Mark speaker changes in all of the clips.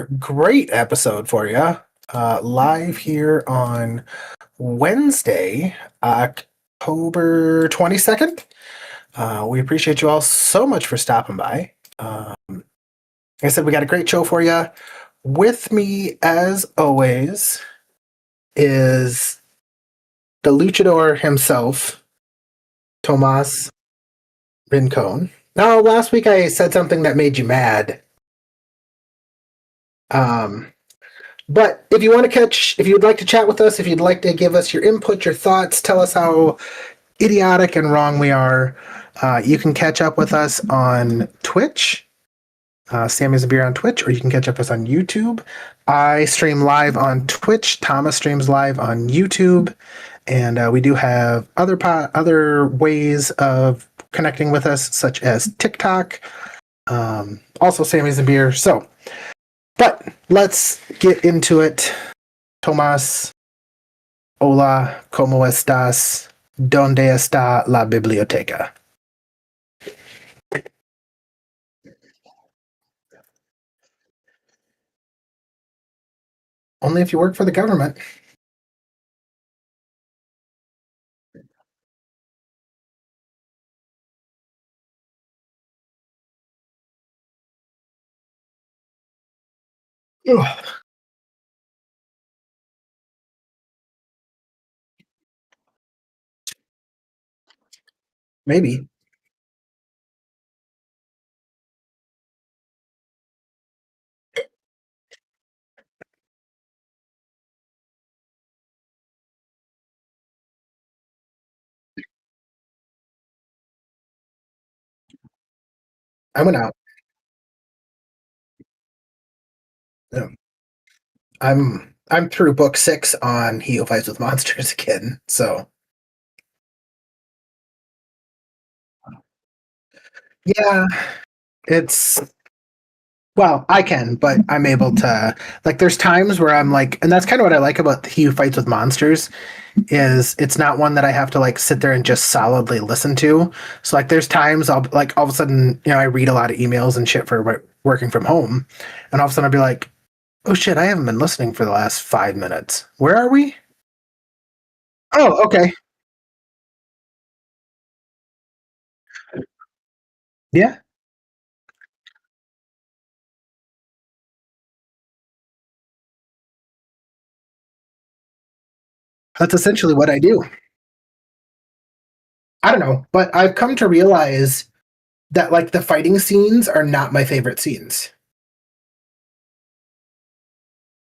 Speaker 1: Great episode for you. Live here on Wednesday, October 22nd. We appreciate you all so much for stopping by. Like I said, we got a great show for you. With me, as always, is the luchador himself, Tomas Rincon. Now, last week I said something that made you mad. Um, But if you'd like to chat with us, if you'd like to give us your input, your thoughts, tell us how idiotic and wrong we are, you can catch up with us on Twitch. Sammy's a Beer on Twitch, or you can catch up with us on YouTube. I stream live on Twitch. Thomas streams live on YouTube, and we do have other ways of connecting with us, such as TikTok. Also, Sammy's a Beer. But let's get into it. Tomás, hola, ¿cómo estás? ¿Dónde está la biblioteca? Only if you work for the government. Ugh, maybe. I went out. Yeah. I'm through book 6 on He Who Fights with Monsters again. So yeah, it's well, I can, but I'm able to like. There's times where I'm like, and that's kind of what I like about He Who Fights with Monsters is it's not one that I have to like sit there and just solidly listen to. So like there's times I'll like all of a sudden, I read a lot of emails and shit for working from home, and all of a sudden I'll be like, "Oh shit, I haven't been listening for the last 5 minutes. Where are we?" Oh, okay. Yeah, that's essentially what I do. I don't know, but I've come to realize that like the fighting scenes are not my favorite scenes,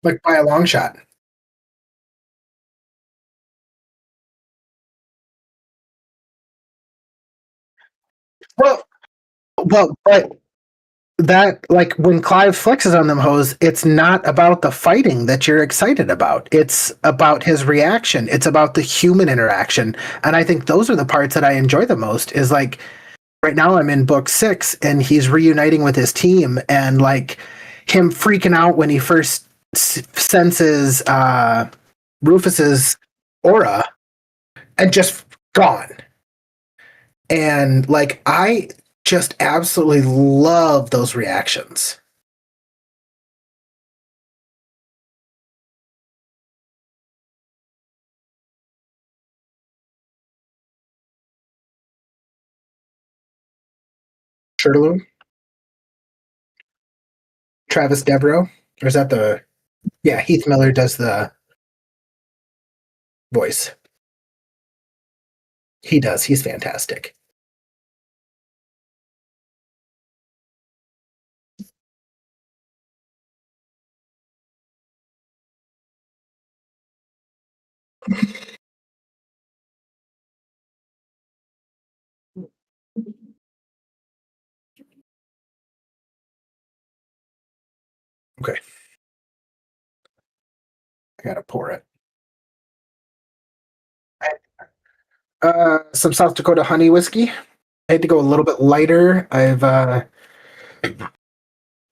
Speaker 1: like by a long shot. Well, but that like when Clive flexes on them hoes, it's not about the fighting that you're excited about. It's about his reaction. It's about the human interaction. And I think those are the parts that I enjoy the most is like right now I'm in book 6 and he's reuniting with his team and like him freaking out when he first senses Rufus's aura and just gone. And like I just absolutely love those reactions. Shirley, Travis Devereaux, or is that the yeah, Heath Miller does the voice. He does. He's fantastic. Okay, I gotta pour it. Some South Dakota honey whiskey. I had to go a little bit lighter. I've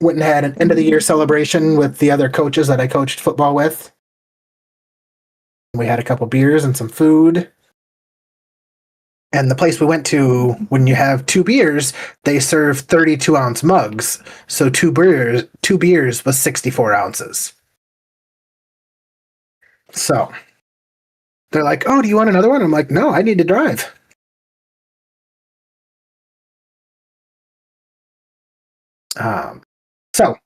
Speaker 1: went and had an end of the year celebration with the other coaches that I coached football with. We had a couple beers and some food. And the place we went to, when you have two beers, they serve 32-ounce mugs. So two beers was 64 ounces. So they're like, "Oh, do you want another one?" I'm like, "No, I need to drive." Um, so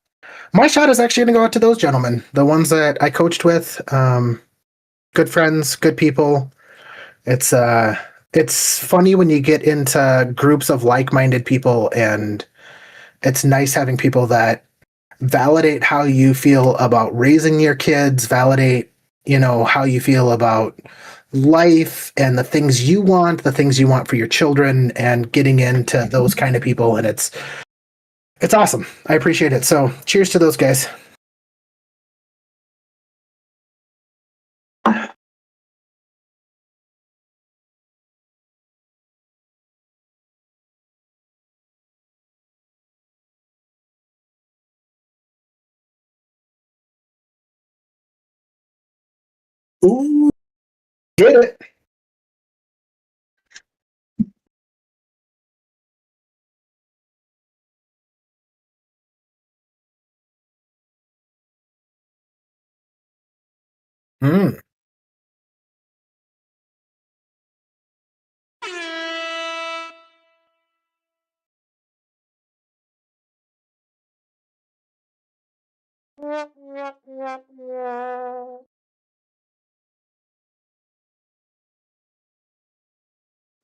Speaker 1: my shot is actually going to go out to those gentlemen, the ones that I coached with. Good friends, good people. It's funny when you get into groups of like-minded people, and it's nice having people that validate how you feel about raising your kids, validate, how you feel about life and the things you want for your children, and getting into those kind of people. And it's awesome. I appreciate it. So cheers to those guys. Ooh, get it. Mm.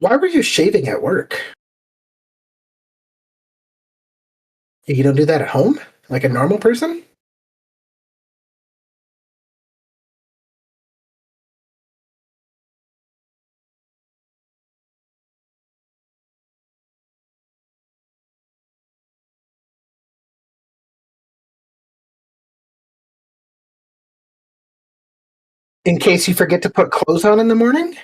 Speaker 1: Why were you shaving at work? You don't do that at home like a normal person? In case you forget to put clothes on in the morning?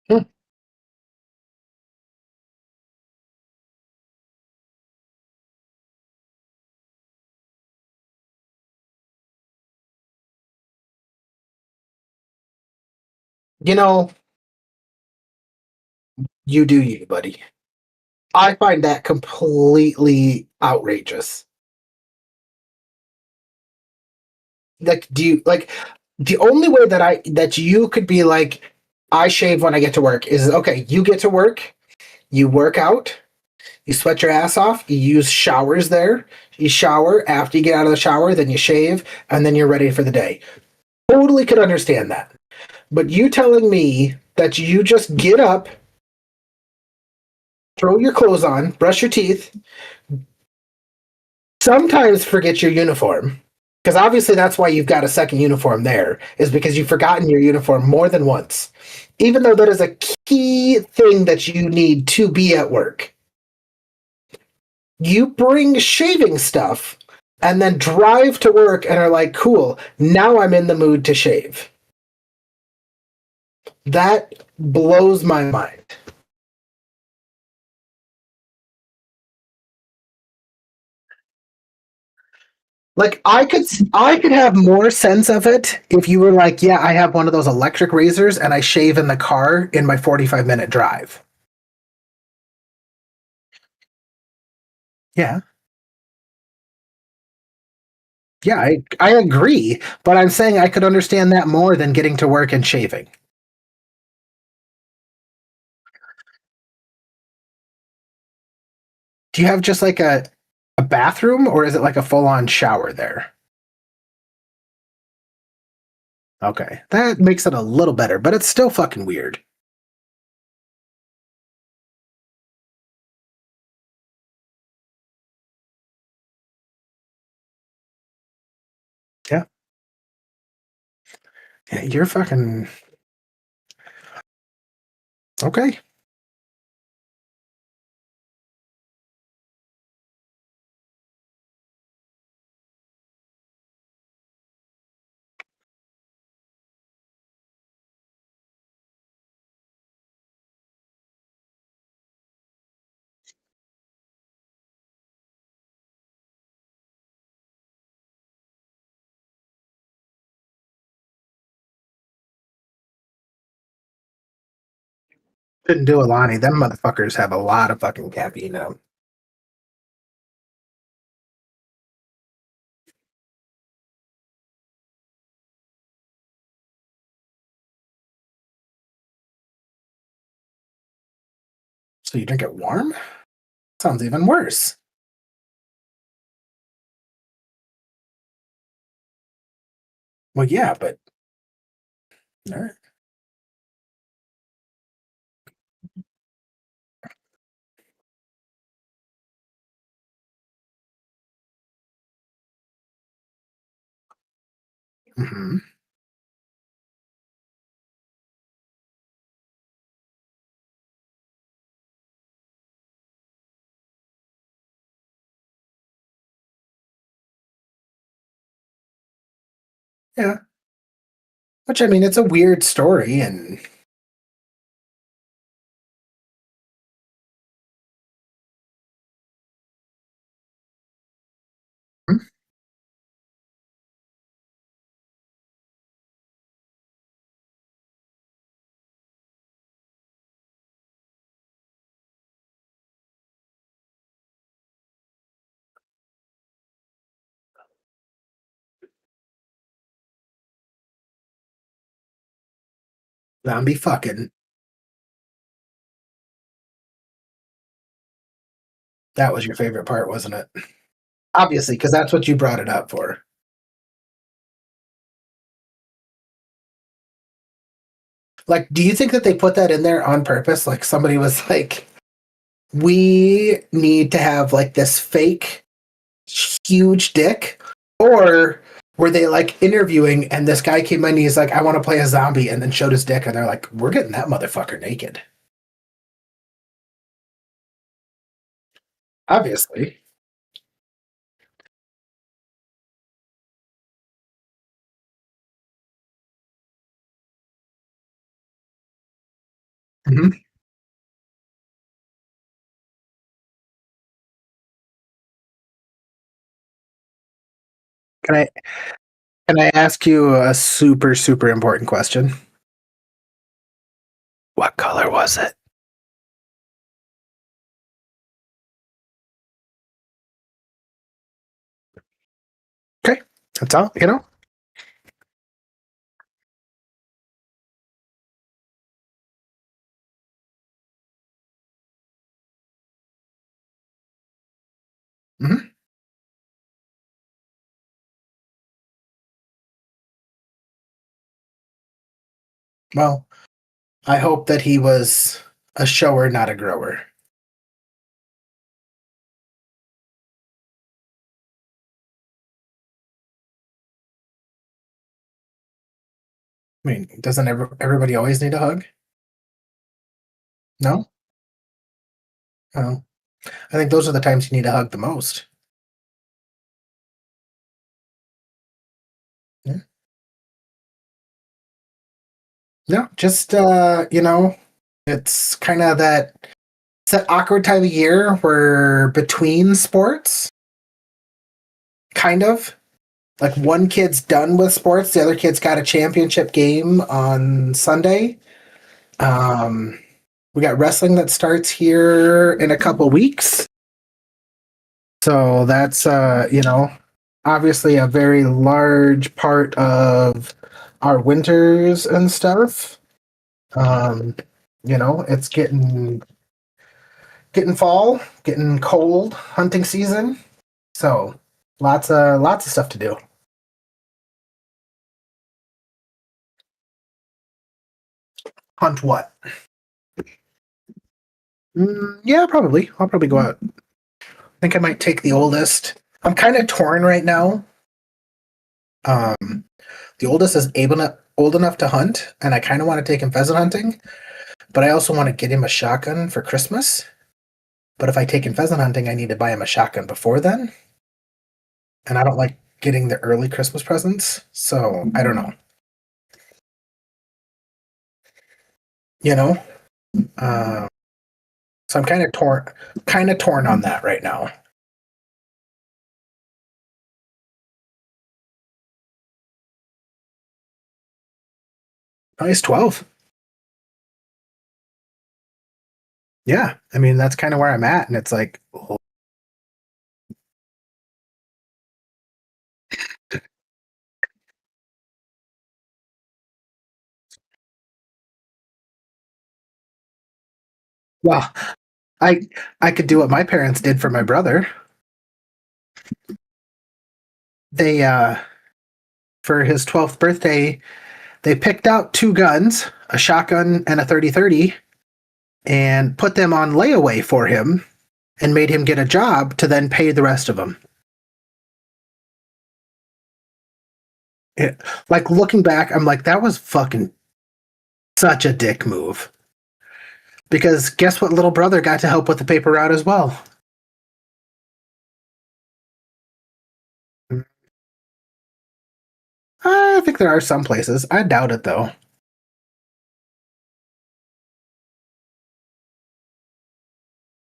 Speaker 1: Hmm. You know, you do you, buddy. I find that completely outrageous. Like, do you like the only way that you could be like, I shave when I get to work is okay, you get to work, you work out, you sweat your ass off, you use showers there, you shower, after you get out of the shower, then you shave, and then you're ready for the day. Totally could understand that. But you telling me that you just get up, throw your clothes on, brush your teeth, sometimes forget your uniform, because obviously that's why you've got a second uniform there, is because you've forgotten your uniform more than once, even though that is a key thing that you need to be at work. You bring shaving stuff and then drive to work and are like, cool, now I'm in the mood to shave. That blows my mind. Like, I could have more sense of it if you were like, yeah, I have one of those electric razors and I shave in the car in my 45-minute drive. Yeah. Yeah, I agree, but I'm saying I could understand that more than getting to work and shaving. Do you have just like a bathroom, or is it like a full-on shower there? Okay. That makes it a little better, but it's still fucking weird. Yeah. Yeah, you're fucking okay. Couldn't do Alani. Them motherfuckers have a lot of fucking caffeine in them. So you drink it warm? Sounds even worse. Well, yeah, but all right. Mhm. Yeah. Which I mean, it's a weird story, and zombie fucking. That was your favorite part, wasn't it? Obviously, because that's what you brought it up for. Like, do you think that they put that in there on purpose? Like, somebody was like, we need to have like this fake huge dick? Or were they like interviewing and this guy came in and he's like, I want to play a zombie and then showed his dick and they're like, we're getting that motherfucker naked. Obviously. Mhm. Can I can I ask you a super, super important question? What color was it? Okay. That's all, you know? Hmm. Well, I hope that he was a shower, not a grower. I mean, doesn't everybody always need a hug? No? Oh. I think those are the times you need a hug the most. Yeah. No, just it's kind of it's that awkward time of year where between sports, kind of. Like one kid's done with sports, the other kid's got a championship game on Sunday. Um, we got wrestling that starts here in a couple weeks. So that's obviously a very large part of our winters and stuff. Um, it's getting fall, getting cold, hunting season. So lots of stuff to do. Hunt what? Yeah, probably. I'll probably go out. I think I might take the oldest. I'm kind of torn right now. The oldest is old enough to hunt, and I kind of want to take him pheasant hunting, but I also want to get him a shotgun for Christmas. But if I take him pheasant hunting, I need to buy him a shotgun before then, and I don't like getting the early Christmas presents, so I don't know. You know, uh, so I'm kind of torn on that right now. Oh, he's 12. Yeah, I mean that's kind of where I'm at, and it's like, well, I I could do what my parents did for my brother. They for his 12th birthday, they picked out two guns, a shotgun and a 30-30, and put them on layaway for him and made him get a job to then pay the rest of them. It, like looking back, I'm like, that was fucking such a dick move. Because guess what? Little brother got to help with the paper route as well. I think there are some places. I doubt it though.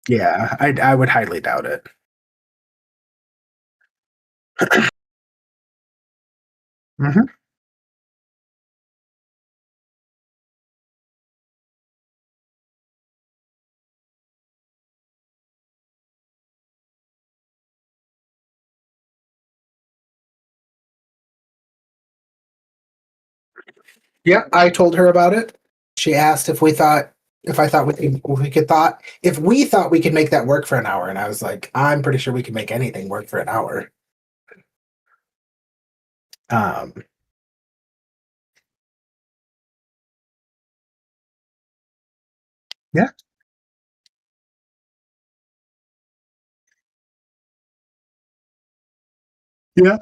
Speaker 1: Yeah, I would highly doubt it. Hmm. Yeah, I told her about it. She asked if I thought we could thought if we thought we could make that work for an hour, and I was like, I'm pretty sure we can make anything work for an hour. Um, yeah, yeah,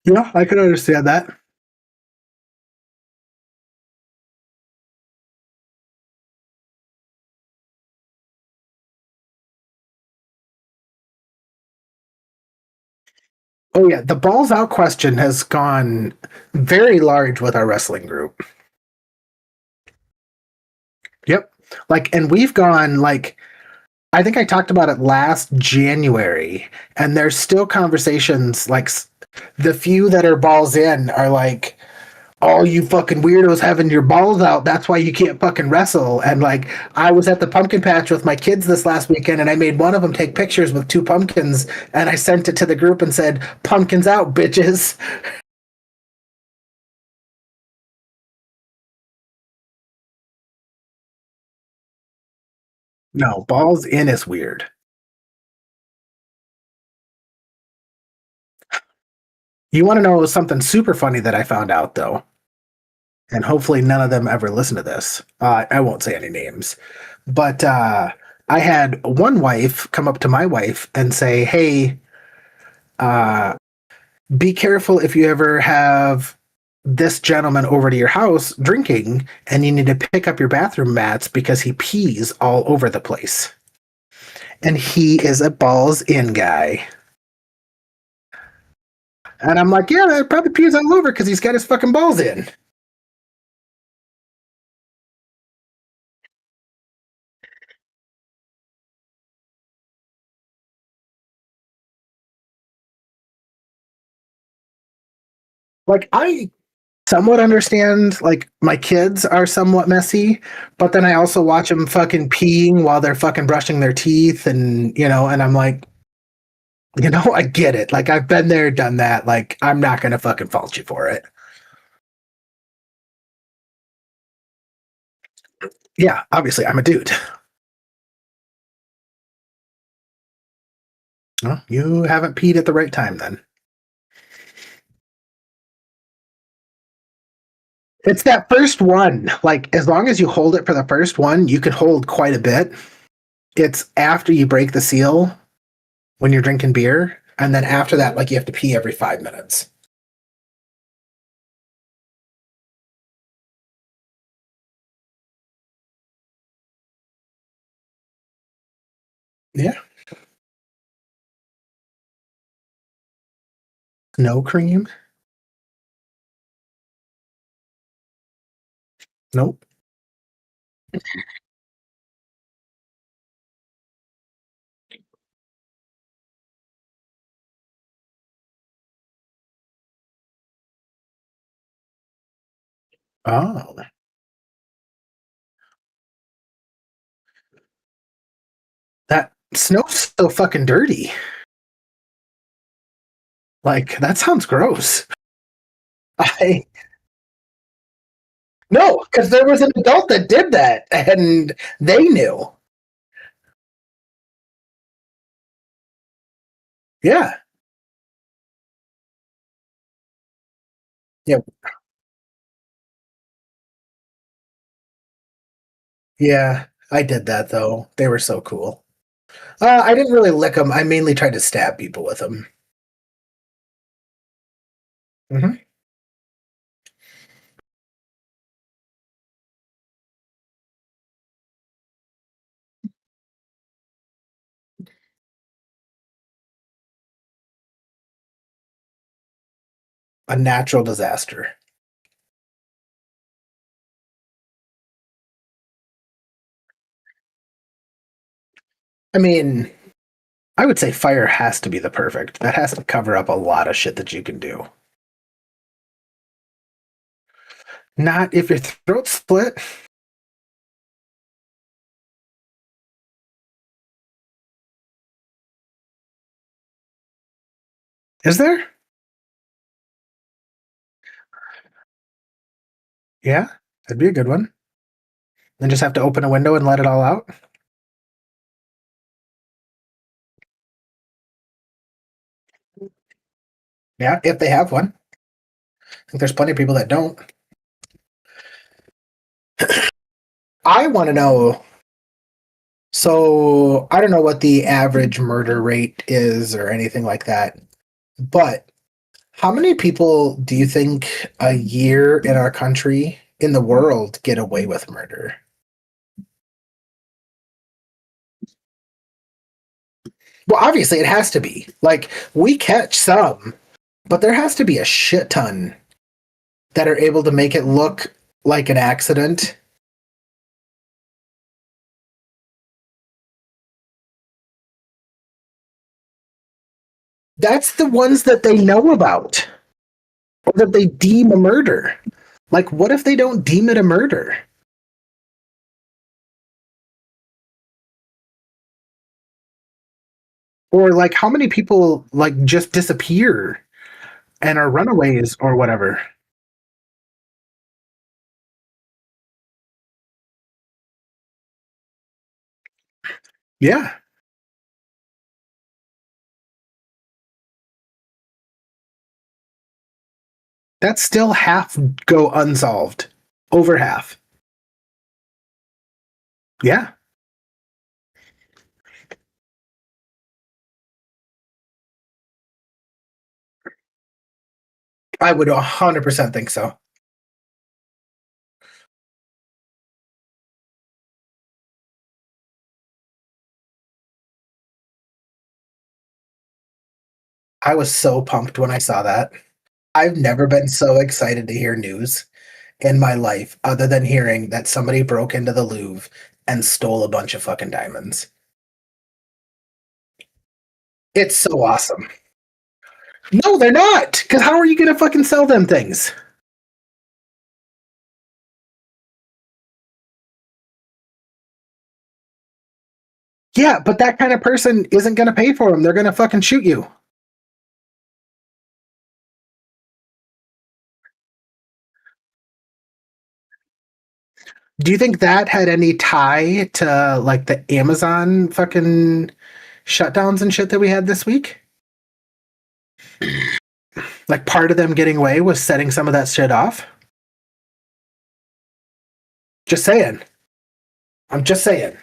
Speaker 1: yeah. I could understand that. Oh yeah, the balls out question has gone very large with our wrestling group. Yep. Like, and we've gone like I think I talked about it last January, and there's still conversations like the few that are balls in are like, "Oh, you fucking weirdos having your balls out. That's why you can't fucking wrestle." And like, I was at the pumpkin patch with my kids this last weekend, and I made one of them take pictures with two pumpkins, and I sent it to the group and said, "Pumpkins out, bitches." No, balls in is weird. You want to know something super funny that I found out though? And hopefully none of them ever listen to this. I won't say any names, but I had one wife come up to my wife and say, "Hey, uh, be careful if you ever have this gentleman over to your house drinking, and you need to pick up your bathroom mats because he pees all over the place." And he is a balls in guy. And I'm like, yeah, that probably pees all over because he's got his fucking balls in. Like, I somewhat understand like my kids are somewhat messy, but then I also watch them fucking peeing while they're fucking brushing their teeth, and and I'm like, I get it. Like I've been there, done that. Like I'm not gonna fucking fault you for it. Yeah, obviously I'm a dude. Well, you haven't peed at the right time then. It's that first one. Like as long as you hold it for the first one, you can hold quite a bit. It's after you break the seal when you're drinking beer, and then after that, like you have to pee every 5 minutes. Yeah. No cream. Nope. Oh. Snow's so fucking dirty. Like that sounds gross. I No, because there was an adult that did that, and they knew. Yeah, yeah, yeah. I did that though. They were so cool. I didn't really lick them. I mainly tried to stab people with them. Hmm. A natural disaster. I mean, I would say fire has to be the perfect. That has to cover up a lot of shit that you can do. Not if your throat's split. Is there? Yeah, that'd be a good one. Then just have to open a window and let it all out. Yeah, if they have one. I think there's plenty of people that don't. I want to know. So I don't know what the average murder rate is or anything like that, but how many people do you think a year in our country, in the world, get away with murder? Well, obviously, it has to be. Like, we catch some, but there has to be a shit ton that are able to make it look like an accident. That's the ones that they know about or that they deem a murder. Like, what if they don't deem it a murder? Or, like, how many people, like, just disappear and are runaways or whatever? Yeah. That's still half go unsolved. Over half. Yeah. I would 100% think so. I was so pumped when I saw that. I've never been so excited to hear news in my life other than hearing that somebody broke into the Louvre and stole a bunch of fucking diamonds. It's so awesome. No, they're not. Because how are you going to fucking sell them things? Yeah, but that kind of person isn't going to pay for them. They're going to fucking shoot you. Do you think that had any tie to like the Amazon fucking shutdowns and shit that we had this week? Like part of them getting away was setting some of that shit off? Just saying. I'm just saying.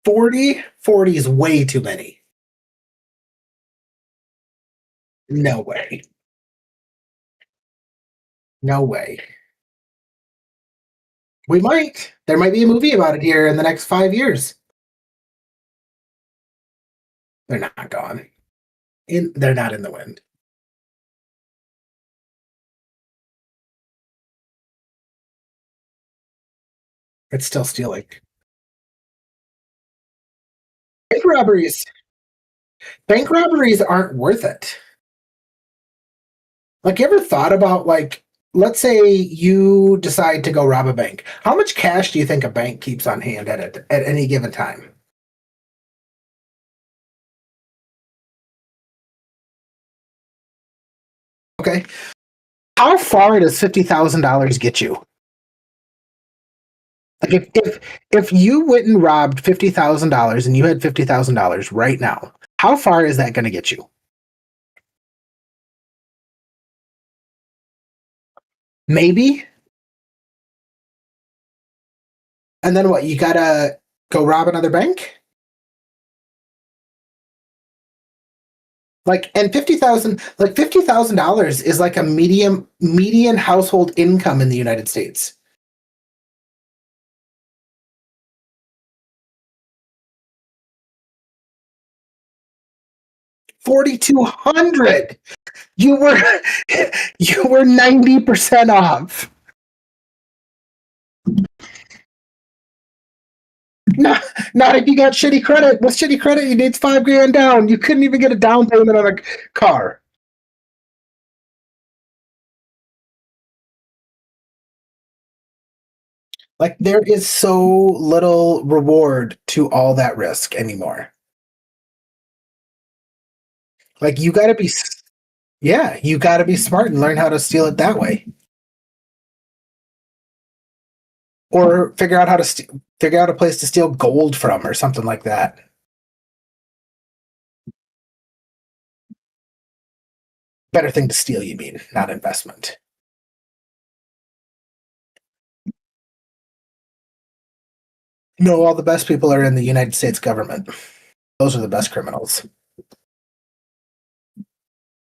Speaker 1: 40 is way too many. No way. No way. We might. There might be a movie about it here in the next 5 years. They're not gone. They're not in the wind. It's still stealing. Bank robberies. Bank robberies aren't worth it. Like, you ever thought about like let's say you decide to go rob a bank. How much cash do you think a bank keeps on hand at any given time? Okay. How far does $50,000 get you? Like if you went and robbed $50,000 and you had $50,000 right now, how far is that going to get you? Maybe. And then what? You gotta go rob another bank? Like, and 50,000, like $50,000 is like a median household income in the United States. 4,200. You were you were 90% off. Not, not if you got shitty credit. With shitty credit, you need 5 grand down. You couldn't even get a down payment on a car. Like there is so little reward to all that risk anymore. Like you got to be, yeah, you got to be smart and learn how to steal it that way, or figure out a place to steal gold from, or something like that. Better thing to steal, you mean, not investment. No, all the best people are in the United States government. Those are the best criminals.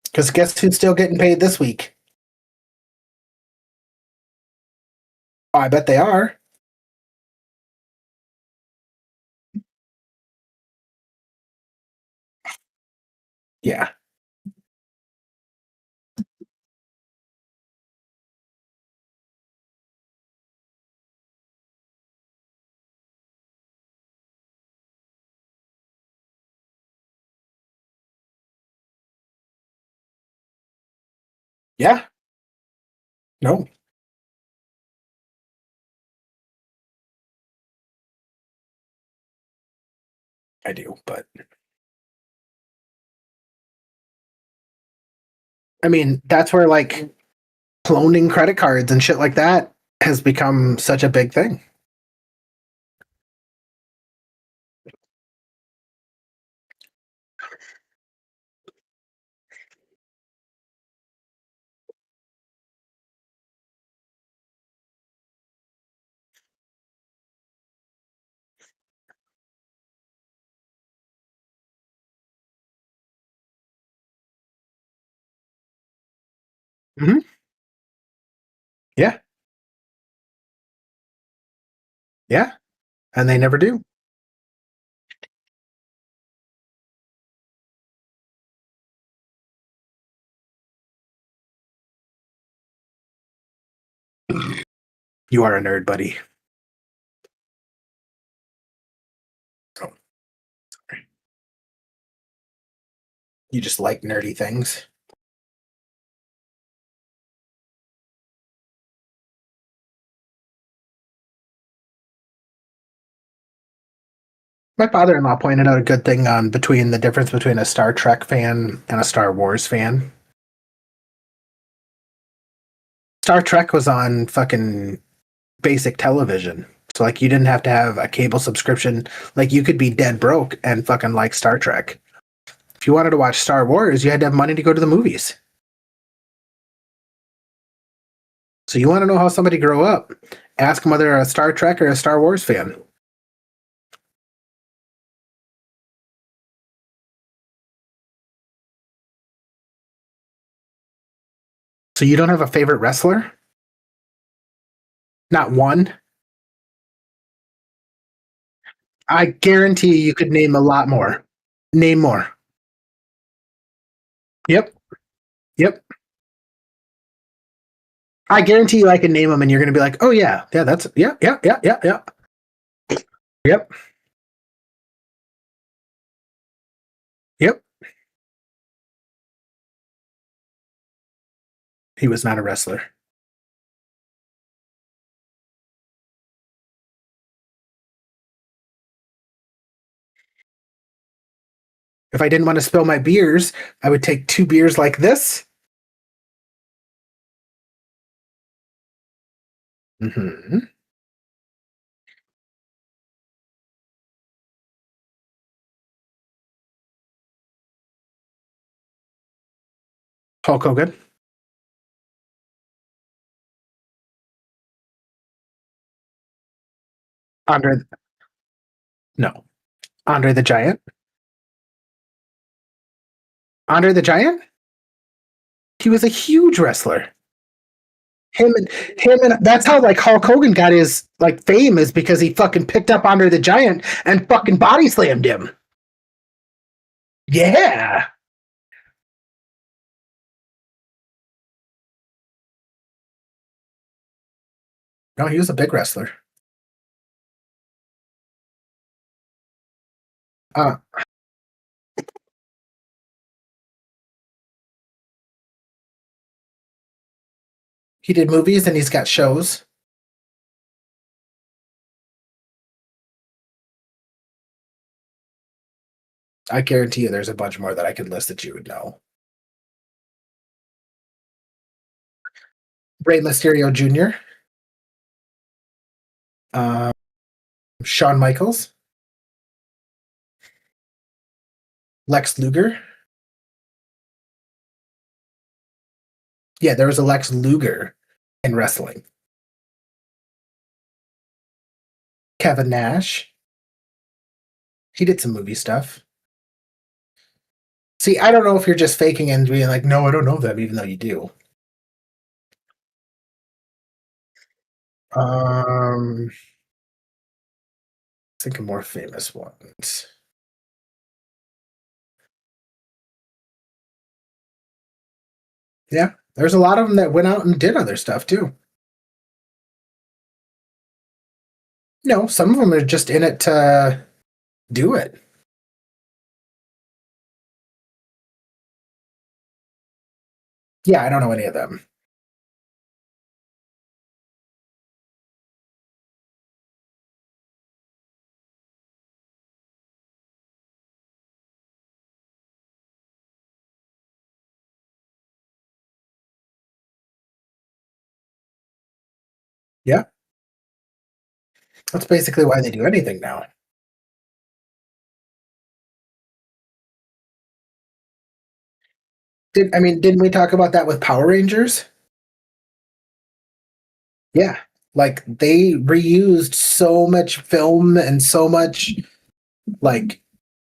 Speaker 1: Because guess who's still getting paid this week? Oh, I bet they are. Yeah. Yeah. No, I do. But I mean, that's where like cloning credit cards and shit like that has become such a big thing. Hmm. Yeah. Yeah. And they never do. You are a nerd, buddy. Oh, you just like nerdy things. My father-in-law pointed out a good thing on between the difference between a Star Trek fan and a Star Wars fan. Star Trek was on fucking basic television. So like you didn't have to have a cable subscription. Like you could be dead broke and fucking like Star Trek. If you wanted to watch Star Wars, you had to have money to go to the movies. So you want to know how somebody grew up? Ask them whether they're a Star Trek or a Star Wars fan. So you don't have a favorite wrestler? Not one? I guarantee you could name a lot more. Name more. Yep. Yep. I guarantee you I can name them and you're going to be like, oh, yeah. Yeah, that's, yeah, yeah, yeah, yeah, yeah. Yep. Yep. He was not a wrestler. If I didn't want to spill my beers, I would take two beers like this. Hmm. Hulk Hogan. Andre, no. Andre the Giant. Andre the Giant? He was a huge wrestler. Him and that's how like Hulk Hogan got his like fame is because he fucking picked up Andre the Giant and fucking body slammed him. Yeah. No, he was a big wrestler. Uh, he did movies and he's got shows. I guarantee you there's a bunch more that I could list that you would know. Rey Mysterio Jr., uh, Shawn Michaels, Lex Luger. Yeah, there was a Lex Luger in wrestling. Kevin Nash. He did some movie stuff. See, I don't know if you're just faking and being like, no, I don't know them, even though you do. Think of more famous ones. Yeah, there's a lot of them that went out and did other stuff too. No, some of them are just in it to do it. Yeah, I don't know any of them. Yeah, that's basically why they do anything now. Didn't we talk about that with Power Rangers? Yeah, like they reused so much film and so much like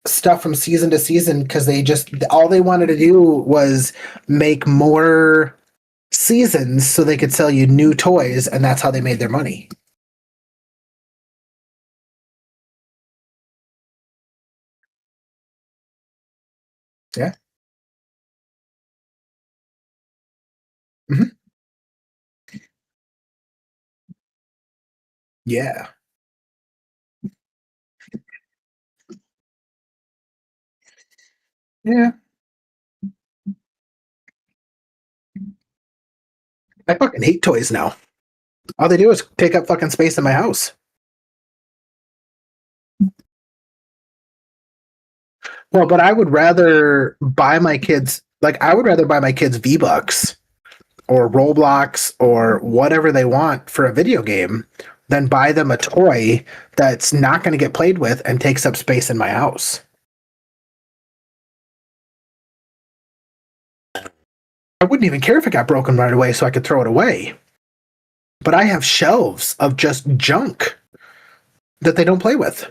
Speaker 1: stuff from season to season because they just all they wanted to do was make more seasons so they could sell you new toys, and that's how they made their money. Yeah. Hmm. Yeah. Yeah. I fucking hate toys now. All they do is take up fucking space in my house. Well, but I would rather buy my kids like I would rather buy my kids V-Bucks or Roblox or whatever they want for a video game than buy them a toy that's not going to get played with and takes up space in my house. I wouldn't even care if it got broken right away so I could throw it away. But I have shelves of just junk that they don't play with.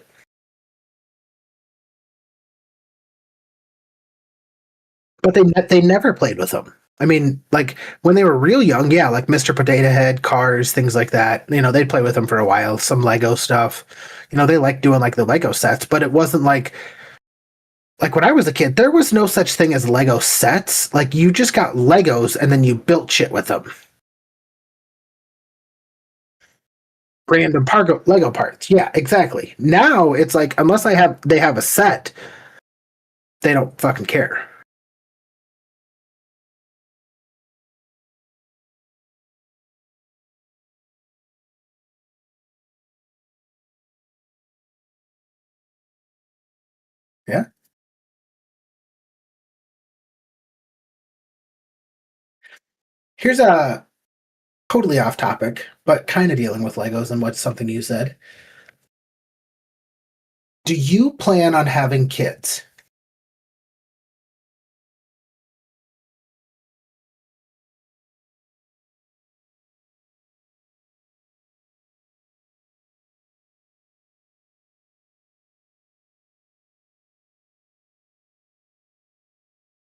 Speaker 1: But they never played with them. I mean, like when they were real young, yeah, like Mr. Potato Head, Cars, things like that. You know, they'd play with them for a while. Some Lego stuff. You know, they like doing like the Lego sets, but it wasn't like when I was a kid, there was no such thing as Lego sets. Like you just got Legos and then you built shit with them. Random Lego parts. Yeah, exactly. Now it's like unless they have a set, they don't fucking care. Yeah. Here's a totally off topic, but kind of dealing with Legos and what's something you said. Do you plan on having kids?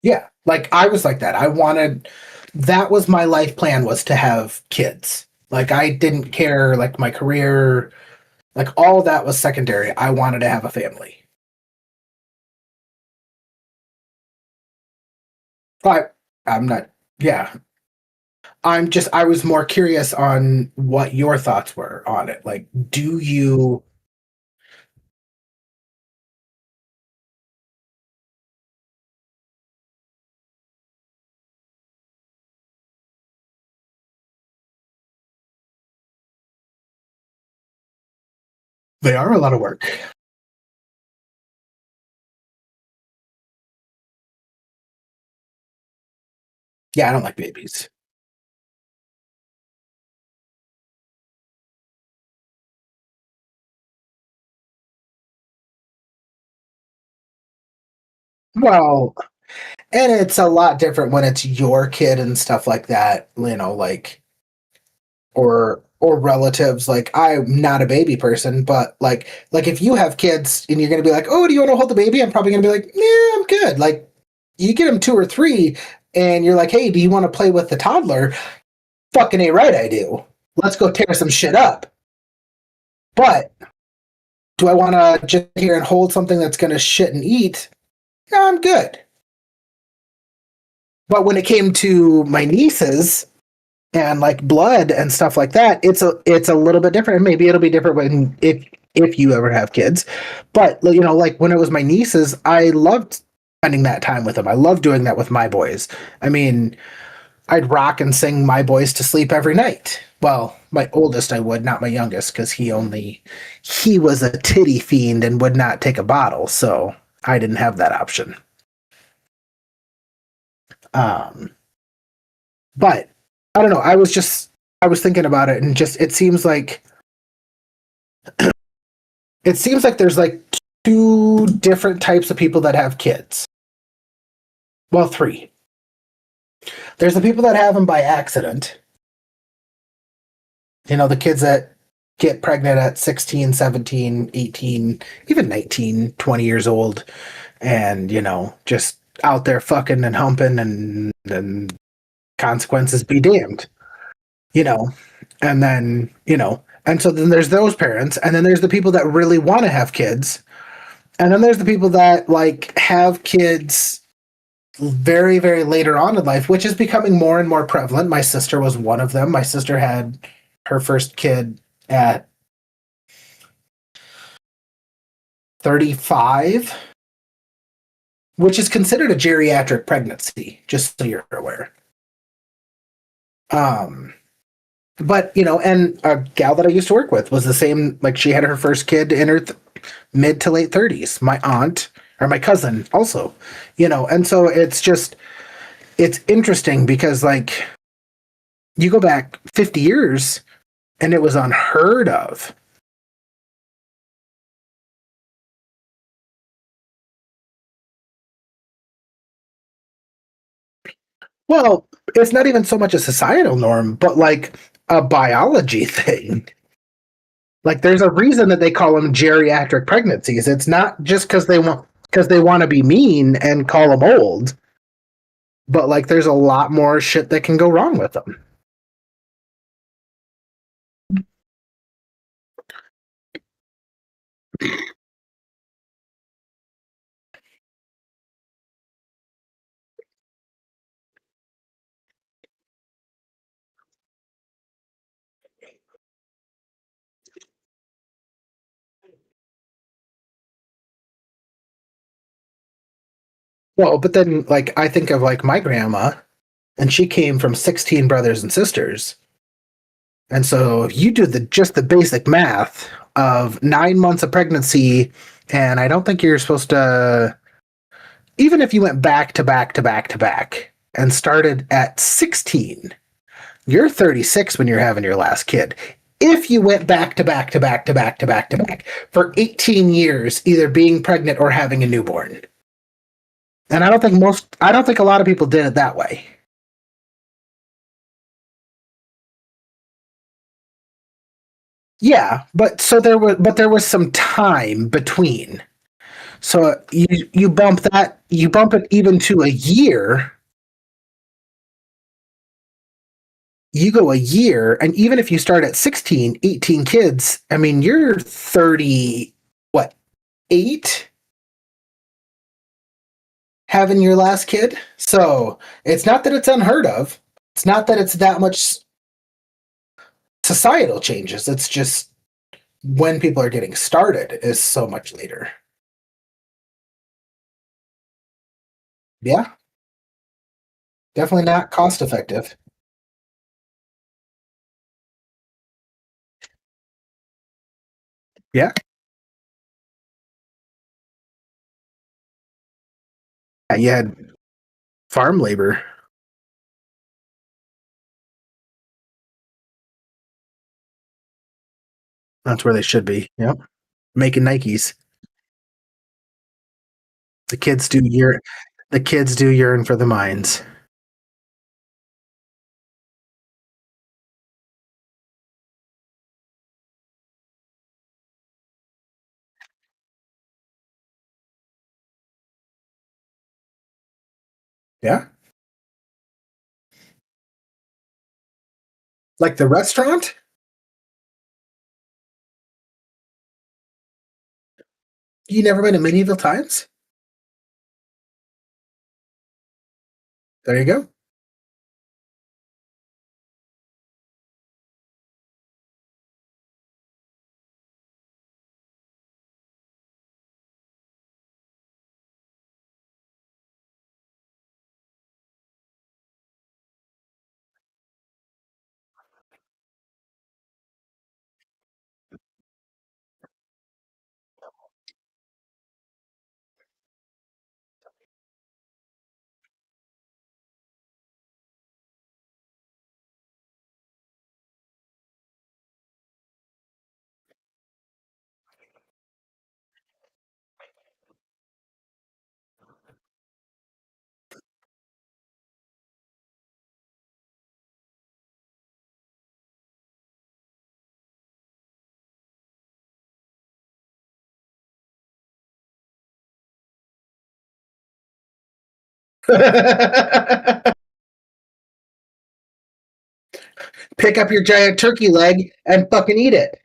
Speaker 1: Yeah, like I was like that. That was my life plan was to have kids. Like I didn't care like my career, like all that was secondary. I wanted to have a family. But I'm not, yeah. I was more curious on what your thoughts were on it. Like, do you, they are a lot of work. Yeah, I don't like babies. Well, and it's a lot different when it's your kid and stuff like that, like or relatives. Like I'm not a baby person, but like if you have kids and you're gonna be like, oh, do you want to hold the baby? I'm probably gonna be like, yeah, I'm good. Like you get them two or three, and you're like, hey, do you want to play with the toddler? Fucking a right, I do. Let's go tear some shit up. But do I want to just sit here and hold something that's gonna shit and eat? No, I'm good. But when it came to my nieces, and like blood and stuff like that, it's a little bit different. Maybe it'll be different when if you ever have kids. But like when it was my nieces, I loved spending that time with them. I love doing that with my boys. I mean, I'd rock and sing my boys to sleep every night. Well, my oldest I would, not my youngest, because he was a titty fiend and would not take a bottle, so I didn't have that option. Um, but I don't know. I was thinking about it, and just it seems like there's like two different types of people that have kids. Well, three. There's the people that have them by accident. The kids that get pregnant at 16, 17, 18, even 19, 20 years old, and, just out there fucking and humping and consequences be damned, you know. And then, and so then there's those parents, and then there's the people that really want to have kids. And then there's the people that like have kids very, very later on in life, which is becoming more and more prevalent. My sister was one of them. My sister had her first kid at 35, which is considered a geriatric pregnancy, just so you're aware. Um, but and a gal that I used to work with was the same. Like she had her first kid in her mid to late 30s. My aunt or my cousin also, and so it's interesting because like you go back 50 years and it was unheard of. Well, it's not even so much a societal norm, but like a biology thing. Like there's a reason that they call them geriatric pregnancies. It's not just because they want to be mean and call them old, but like there's a lot more shit that can go wrong with them. Well, but then like I think of like my grandma, and she came from 16 brothers and sisters. And so if you do the basic math of 9 months of pregnancy, and I don't think you're supposed to, even if you went back to back to back to back and started at 16. You're 36 when you're having your last kid. If you went back to back to back to back to back to back for 18 years, either being pregnant or having a newborn. And I don't think a lot of people did it that way. Yeah, but there was some time between. So you bump it even to a year. You go a year, and even if you start at 16, 18 kids, I mean, you're 30, what, 8 having your last kid? So it's not that it's unheard of. It's not that it's that much societal changes. It's just when people are getting started is so much later. Yeah, definitely not cost effective. Yeah. You had farm labor. That's where they should be. Yep. Making Nikes. The kids do yearn. The kids do yearn for the mines. Yeah. Like the restaurant? You never been to Medieval Times? There you go. Pick up your giant turkey leg and fucking eat it.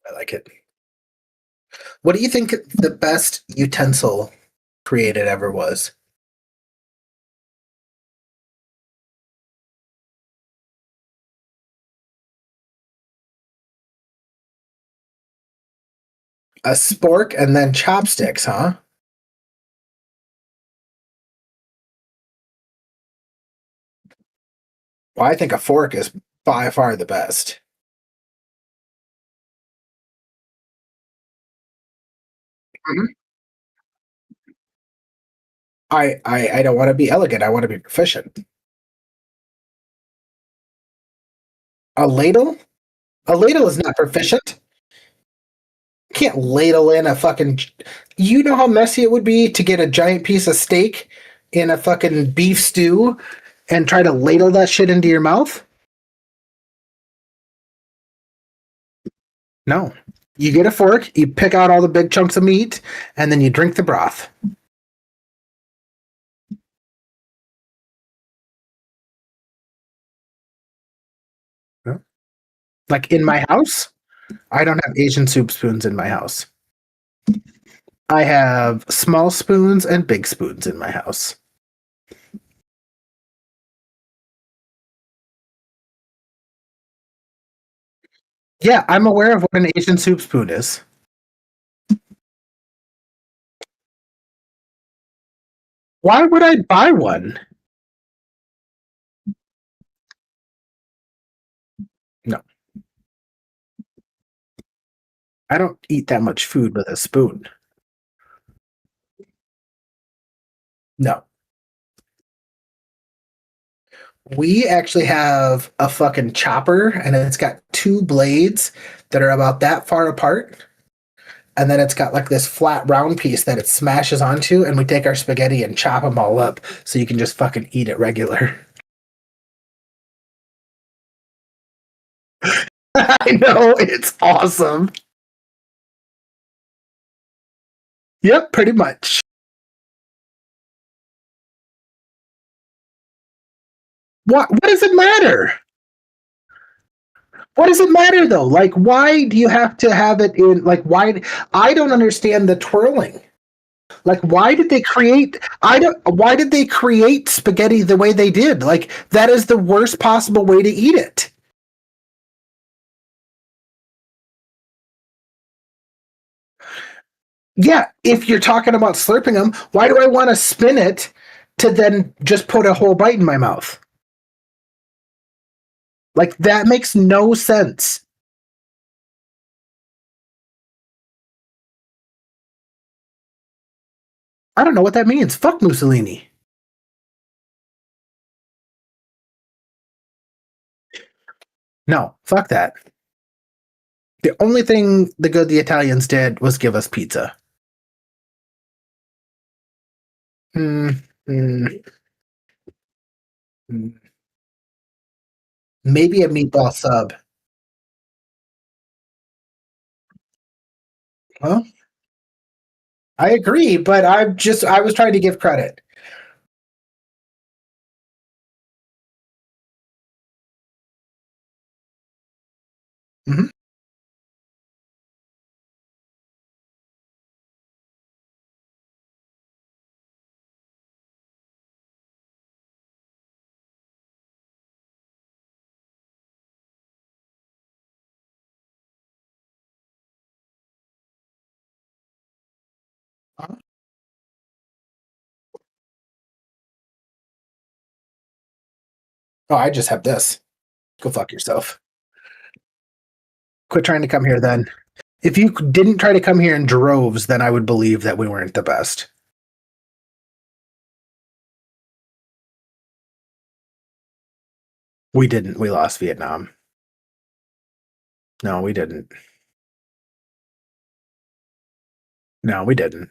Speaker 1: I like it. What do you think the best utensil created ever was? A spork and then chopsticks, huh? Well, I think a fork is by far the best. Mhm. I don't want to be elegant. I want to be proficient. A ladle? A ladle is not proficient. You can't ladle in a fucking. You know how messy it would be to get a giant piece of steak in a fucking beef stew and try to ladle that shit into your mouth? No. You get a fork, you pick out all the big chunks of meat, and then you drink the broth. Yeah. Like in my house, I don't have Asian soup spoons in my house. I have small spoons and big spoons in my house. Yeah, I'm aware of what an Asian soup spoon is. Why would I buy one? No. I don't eat that much food with a spoon. No. We actually have a fucking chopper and it's got two blades that are about that far apart. And then it's got like this flat round piece that it smashes onto, and we take our spaghetti and chop them all up so you can just fucking eat it regular. I know, it's awesome. Yep, pretty much. What does it matter? What does it matter though? Like, why do you have to have it in? Like, why? I don't understand the twirling. Like, why did they create? I don't. Why did they create spaghetti the way they did? Like, that is the worst possible way to eat it. Yeah, if you're talking about slurping them, why do I want to spin it to then just put a whole bite in my mouth? Like, that makes no sense. I don't know what that means. Fuck Mussolini. No, fuck that. The only thing the Italians did was give us pizza. Mm, mm, mm. Maybe a meatball sub. Well, I agree, but I was trying to give credit. Mhm. Oh, I just have this. Go fuck yourself. Quit trying to come here then. If you didn't try to come here in droves, then I would believe that we weren't the best. We didn't. We lost Vietnam. No, we didn't. No, we didn't.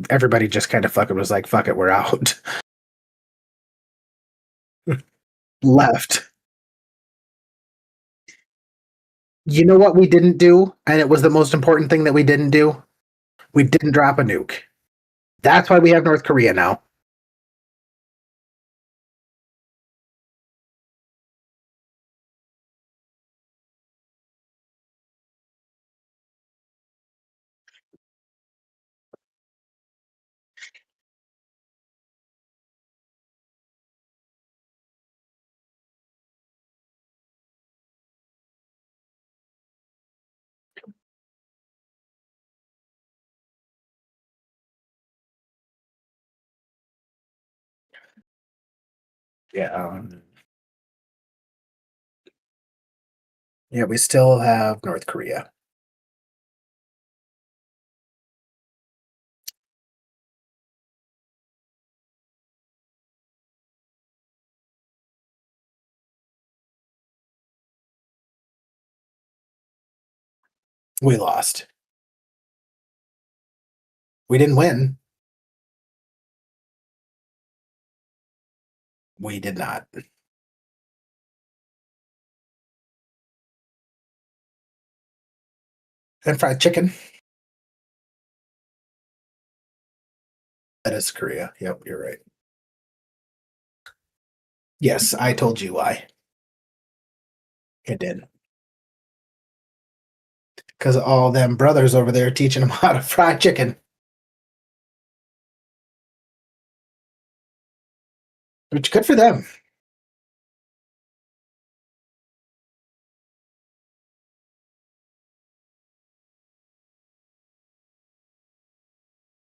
Speaker 1: Everybody just kind of fucking was like, fuck it, we're out. Left. You know what we didn't do? And it was the most important thing that we didn't do? We didn't drop a nuke. That's why we have North Korea now. Yeah. Yeah, we still have North Korea. We lost. We didn't win. We did not. And fried chicken. That is Korea. Yep, you're right. Yes, I told you why. It did. Because all them brothers over there teaching them how to fry chicken. Which good for them.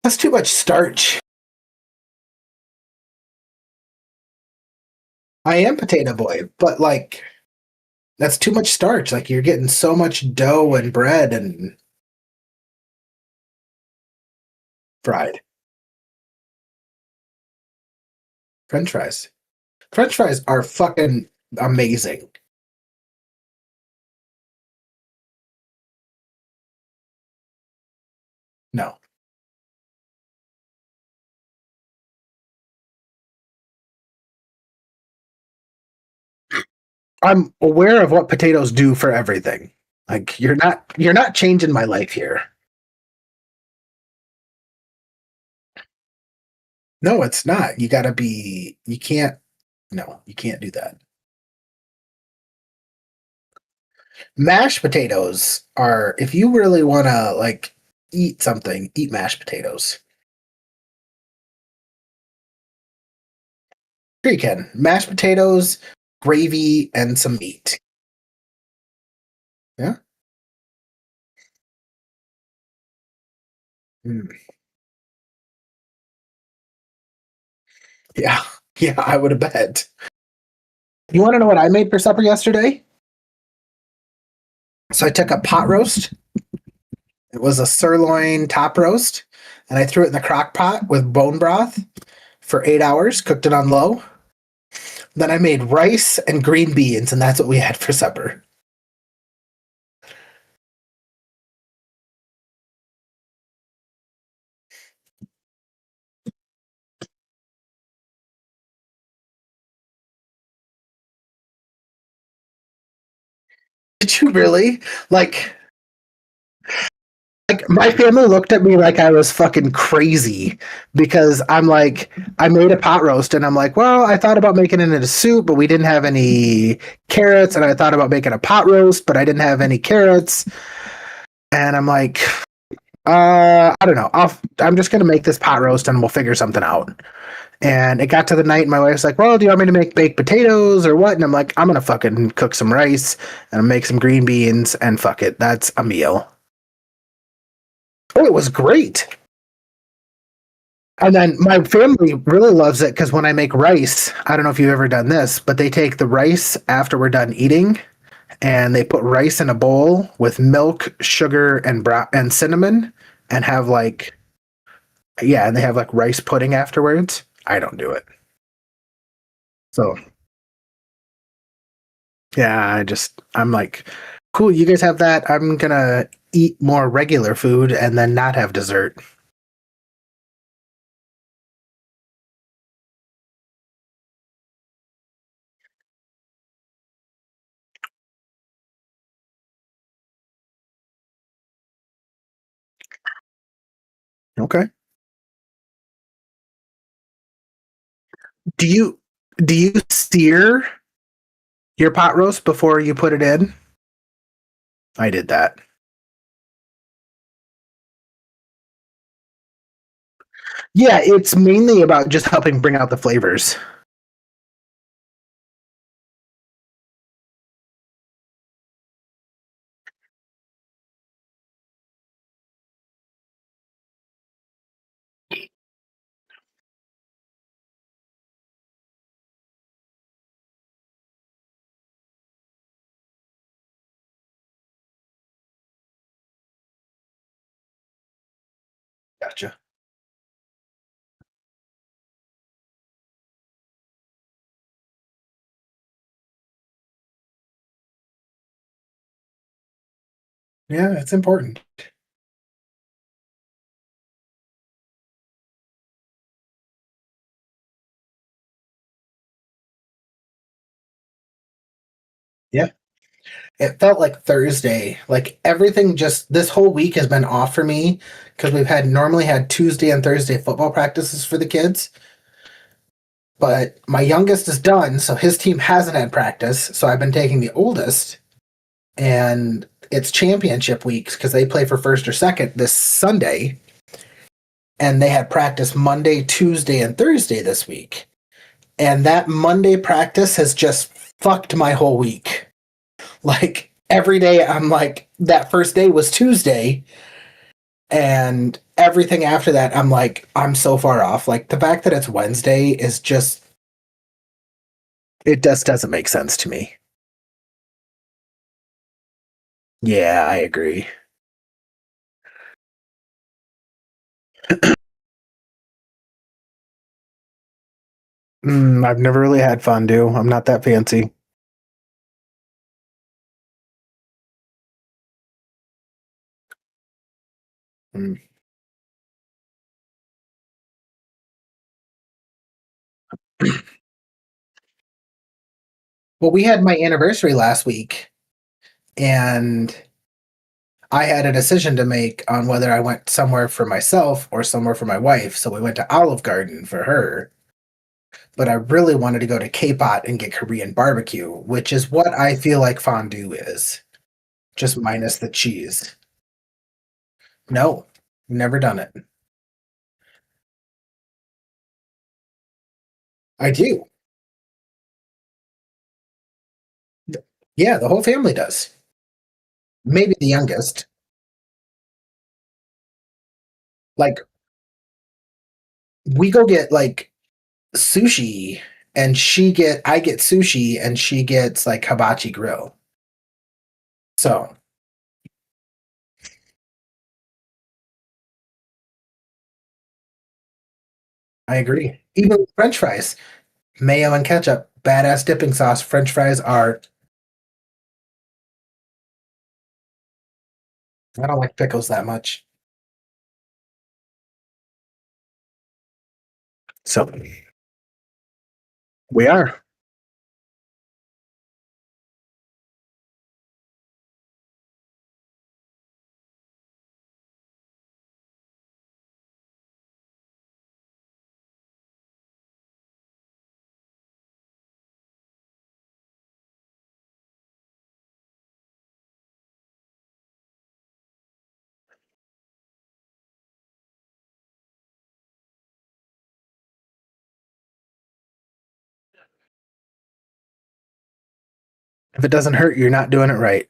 Speaker 1: That's too much starch. I am potato boy, but like That's too much starch. Like you're getting so much dough and bread and fried French fries. French fries are fucking amazing. No. I'm aware of what potatoes do for everything. Like you're not changing my life here. No, it's not. You can't no, you can't do that. Mashed potatoes are if you really want to like eat something, eat mashed potatoes. Here you can. Mashed potatoes, gravy, and some meat. Yeah. Mm. Yeah. Yeah, I would have bet. You want to know what I made for supper yesterday? So I took a pot roast. It was a sirloin top roast, and I threw it in the crock pot with bone broth for 8 hours, cooked it on low. Then I made rice and green beans, and that's what we had for supper. Did you really? Like, like my family looked at me like I was fucking crazy because I'm like, I made a pot roast and I'm like, well, I thought about making it into soup, but we didn't have any carrots, and I thought about making a pot roast, but I didn't have any carrots, and I'm like, I don't know. I'm just gonna make this pot roast and we'll figure something out. And it got to the night, and my wife's like, "Well, do you want me to make baked potatoes or what?" And I'm like, "I'm gonna fucking cook some rice and make some green beans and fuck it. That's a meal." Oh, it was great. And then my family really loves it because when I make rice, I don't know if you've ever done this, but they take the rice after we're done eating and they put rice in a bowl with milk, sugar, and cinnamon, and have like yeah, and they have like rice pudding afterwards. I don't do it. So yeah, I'm like, cool, you guys have that. I'm gonna eat more regular food and then not have dessert. Okay. Do you do you sear your pot roast before you put it in? I did that. Yeah, it's mainly about just helping bring out the flavors. Gotcha. Yeah, it's important. Yeah. It felt like Thursday. Like everything just this whole week has been off for me because we've had normally had Tuesday and Thursday football practices for the kids. But my youngest is done, so his team hasn't had practice. So I've been taking the oldest, and it's championship weeks because they play for first or second this Sunday, and they had practice Monday, Tuesday, and Thursday this week. And that Monday practice has just fucked my whole week. Like every day, I'm like, that first day was Tuesday, and everything after that, I'm like, I'm so far off. Like the fact that it's Wednesday is just, it just doesn't make sense to me. Yeah, I agree. I've never really had fondue. I'm not that fancy. Mm. Well, we had my anniversary last week, and I had a decision to make on whether I went somewhere for myself or somewhere for my wife. So we went to Olive Garden for her, but I really wanted to go to K-Pot and get Korean barbecue, which is what I feel like fondue is, just minus the cheese. No, never done it. I do. Yeah, the whole family does. Maybe the youngest. Like, we go get like sushi, and I get sushi and she gets like hibachi grill. So I agree. Even French fries, mayo and ketchup, badass dipping sauce. French fries are. I don't like pickles that much. So we are. If it doesn't hurt, you're not doing it right.